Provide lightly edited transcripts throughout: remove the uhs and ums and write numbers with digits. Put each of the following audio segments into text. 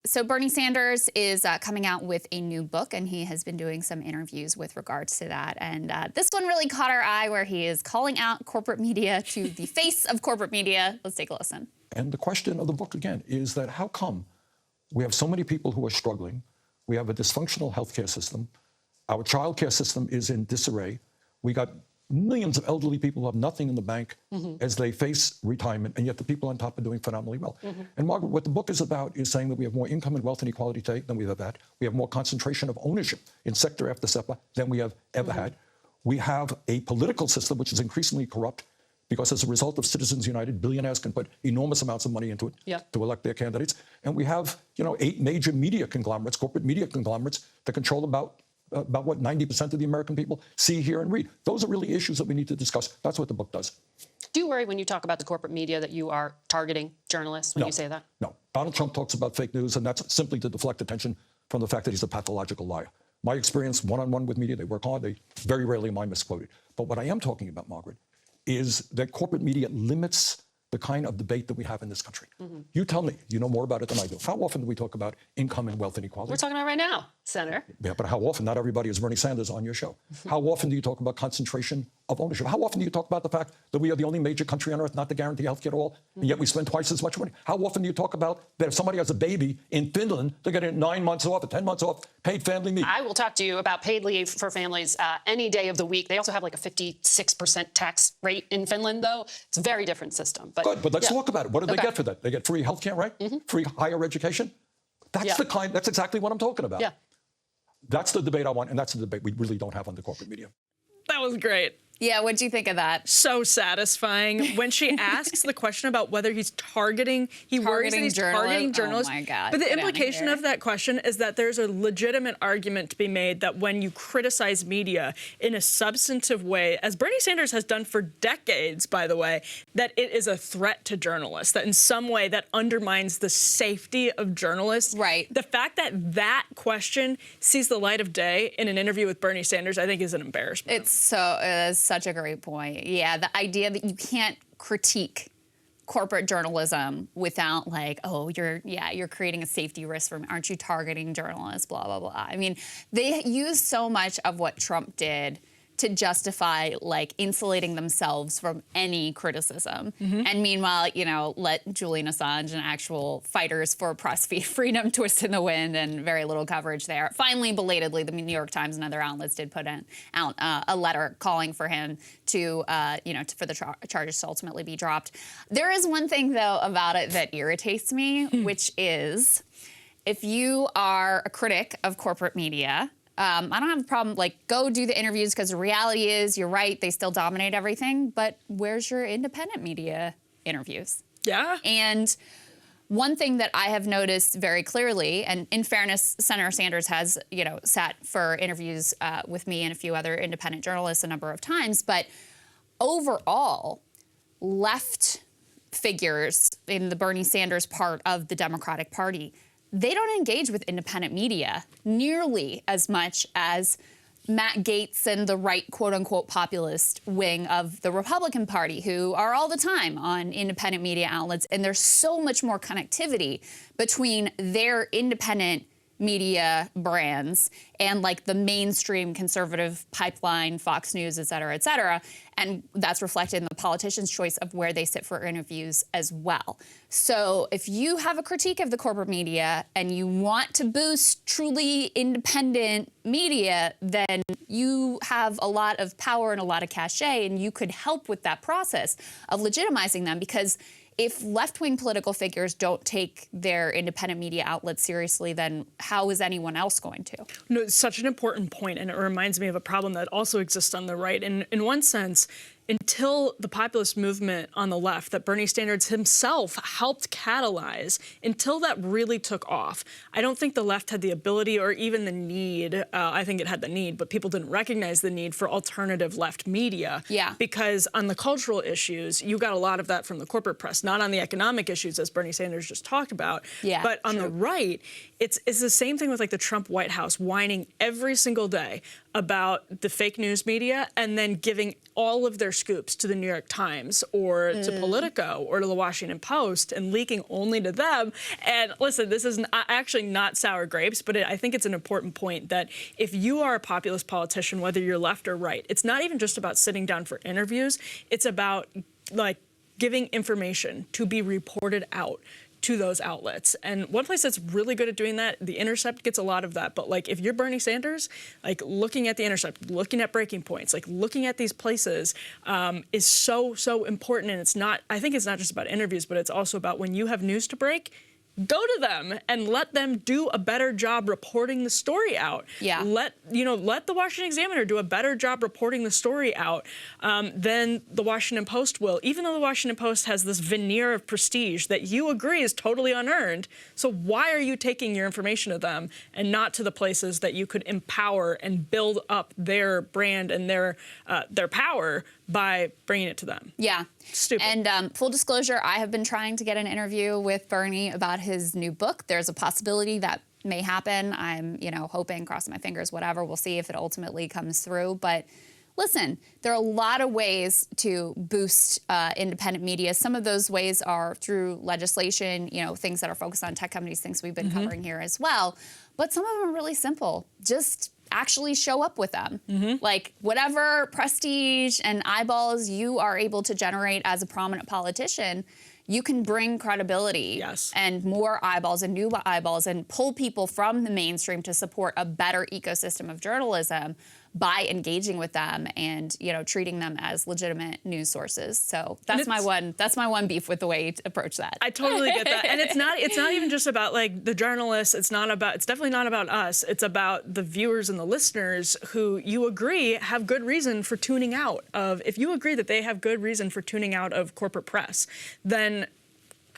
So Bernie Sanders is coming out with a new book, and he has been doing some interviews with regards to that. And this one really caught our eye, where he is calling out corporate media to the face of corporate media. Let's take a listen. And the question of the book, again, is that how come we have so many people who are struggling? We have a dysfunctional healthcare system. Our childcare system is in disarray. We got millions of elderly people who have nothing in the bank as they face retirement, and yet the people on top are doing phenomenally well. And Margaret, what the book is about is saying that we have more income and wealth inequality today than we've ever had. We have more concentration of ownership in sector after sector than we have ever had. We have a political system which is increasingly corrupt because as a result of Citizens United, billionaires can put enormous amounts of money into it to elect their candidates. And we have, 8 major media conglomerates, corporate media conglomerates, that control about what 90% of the American people see, hear, and read. Those are really issues that we need to discuss. That's what the book does. Do you worry when you talk about the corporate media that you are targeting journalists when you say that? No. Donald Trump talks about fake news, and that's simply to deflect attention from the fact that he's a pathological liar. My experience one-on-one with media, they work hard. They very rarely am I misquoted. But what I am talking about, Margaret, is that corporate media limits the kind of debate that we have in this country. You tell me, you know more about it than I do. How often do we talk about income and wealth inequality? We're talking about right now, Senator. Yeah, but how often? Not everybody is Bernie Sanders on your show. How often do you talk about concentration of ownership? How often do you talk about the fact that we are the only major country on earth not to guarantee health care at all, and yet we spend twice as much money? How often do you talk about that if somebody has a baby in Finland, they're getting 9 months off or 10 months off paid family leave? I will talk to you about paid leave for families any day of the week. They also have like a 56% tax rate in Finland, though. It's a very different system. But, good, but let's talk about it. What do they get for that? They get free health care, right? Free higher education? That's exactly what I'm talking about. Yeah. That's the debate I want, and that's the debate we really don't have on the corporate media. That was great. Yeah, what do you think of that? So satisfying. When she asks the question about whether he's targeting targeting journalists. Oh my God. But the implication of that question is that there's a legitimate argument to be made that when you criticize media in a substantive way, as Bernie Sanders has done for decades, by the way, that it is a threat to journalists, that in some way that undermines the safety of journalists. Right. The fact that that question sees the light of day in an interview with Bernie Sanders, I think, is an embarrassment. It's such a great point. Yeah, the idea that you can't critique corporate journalism without you're creating a safety risk for me. Aren't you targeting journalists? Blah, blah, blah. I mean, they use so much of what Trump did to justify insulating themselves from any criticism. And meanwhile, let Julian Assange and actual fighters for press freedom twist in the wind, and very little coverage there. Finally, belatedly, the New York Times and other outlets did put out a letter calling for him to, for the charges to ultimately be dropped. There is one thing, though, about it that irritates me, which is if you are a critic of corporate media, I don't have a problem, go do the interviews, because the reality is, you're right, they still dominate everything, but where's your independent media interviews? Yeah. And one thing that I have noticed very clearly, and in fairness, Senator Sanders has, sat for interviews with me and a few other independent journalists a number of times, but overall, left figures in the Bernie Sanders part of the Democratic Party, they don't engage with independent media nearly as much as Matt Gaetz and the right, quote-unquote, populist wing of the Republican Party, who are all the time on independent media outlets. And there's so much more connectivity between their independent media brands and the mainstream conservative pipeline, Fox News, et cetera, et cetera. And that's reflected in the politician's choice of where they sit for interviews as well. So if you have a critique of the corporate media and you want to boost truly independent media, then you have a lot of power and a lot of cachet, and you could help with that process of legitimizing them, because if left-wing political figures don't take their independent media outlets seriously, then how is anyone else going to? No, it's such an important point, and it reminds me of a problem that also exists on the right. And in one sense, until the populist movement on the left that Bernie Sanders himself helped catalyze, until that really took off, I don't think the left had the ability or even the need. I think it had the need, but people didn't recognize the need for alternative left media. Yeah. Because on the cultural issues, you got a lot of that from the corporate press, not on the economic issues, as Bernie Sanders just talked about. Yeah, but on the right, it's the same thing with the Trump White House whining every single day about the fake news media and then giving all of their scoops to the New York Times or to Politico or to the Washington Post and leaking only to them. And listen, this is actually not sour grapes, but I think it's an important point that if you are a populist politician, whether you're left or right, it's not even just about sitting down for interviews. It's about like giving information to be reported out to those outlets. And one place that's really good at doing that, The Intercept gets a lot of that. But like if you're Bernie Sanders, like looking at The Intercept, looking at breaking points, like looking at these places is so important. And it's not, I think it's not just about interviews, but it's also about when you have news to break, go to them and let them do a better job reporting the story out. Yeah. Let the Washington Examiner do a better job reporting the story out than the Washington Post will, even though the Washington Post has this veneer of prestige that you agree is totally unearned. So why are you taking your information to them and not to the places that you could empower and build up their brand and their power by bringing it to them? Yeah. Stupid. And full disclosure, I have been trying to get an interview with Bernie about his new book. There's a possibility that may happen. I'm, hoping, crossing my fingers, whatever. We'll see if it ultimately comes through. But listen, there are a lot of ways to boost independent media. Some of those ways are through legislation, things that are focused on tech companies, things we've been covering here as well. But some of them are really simple. Just actually show up with them. Like whatever prestige and eyeballs you are able to generate as a prominent politician, you can bring credibility and more eyeballs and new eyeballs and pull people from the mainstream to support a better ecosystem of journalism by engaging with them and treating them as legitimate news sources. So that's my one beef with the way you approach that. I totally get that. And it's not even just about like the journalists. It's definitely not about us. It's about the viewers and the listeners who you agree have good reason for tuning out of. If you agree that they have good reason for tuning out of corporate press, then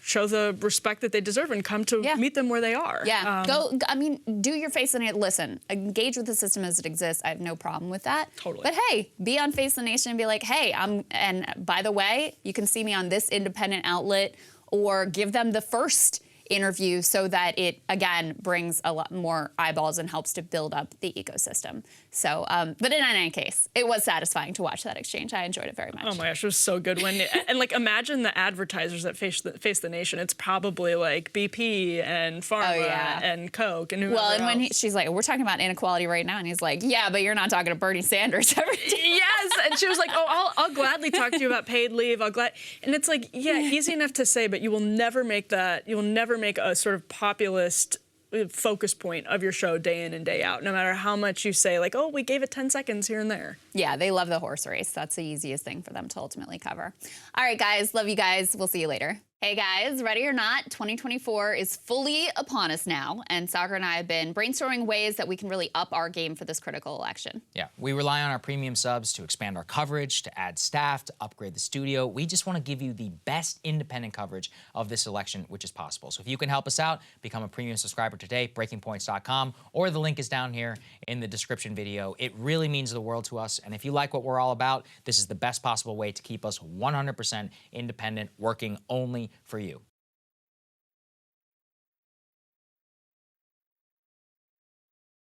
show the respect that they deserve and come to meet them where they are. Yeah, do your Face the Nation. Listen, engage with the system as it exists. I have no problem with that. Totally. But hey, be on Face the Nation and be like, hey, and by the way, you can see me on this independent outlet, or give them the first interview so that it, again, brings a lot more eyeballs and helps to build up the ecosystem. So, but in any case, it was satisfying to watch that exchange. I enjoyed it very much. Oh my gosh, it was so good. And like, imagine the advertisers that Face the Nation. It's probably like BP and Pharma and Coke and whoever else. When she's like, we're talking about inequality right now, and he's like, yeah, but you're not talking to Bernie Sanders every day. Yes, and she was like, oh, I'll gladly talk to you about paid leave. And it's like, yeah, easy enough to say, but you will never make that. You will never make a sort of populist focus point of your show day in and day out, no matter how much you say, like, oh, we gave it 10 seconds here and there. Yeah, they love the horse race. That's the easiest thing for them to ultimately cover. All right, guys, love you guys. We'll see you later. Hey guys, ready or not, 2024 is fully upon us now, and Sagar and I have been brainstorming ways that we can really up our game for this critical election. Yeah, we rely on our premium subs to expand our coverage, to add staff, to upgrade the studio. We just want to give you the best independent coverage of this election, which is possible. So if you can help us out, become a premium subscriber today, breakingpoints.com, or the link is down here in the description video. It really means the world to us, and if you like what we're all about, this is the best possible way to keep us 100% independent, working only for you.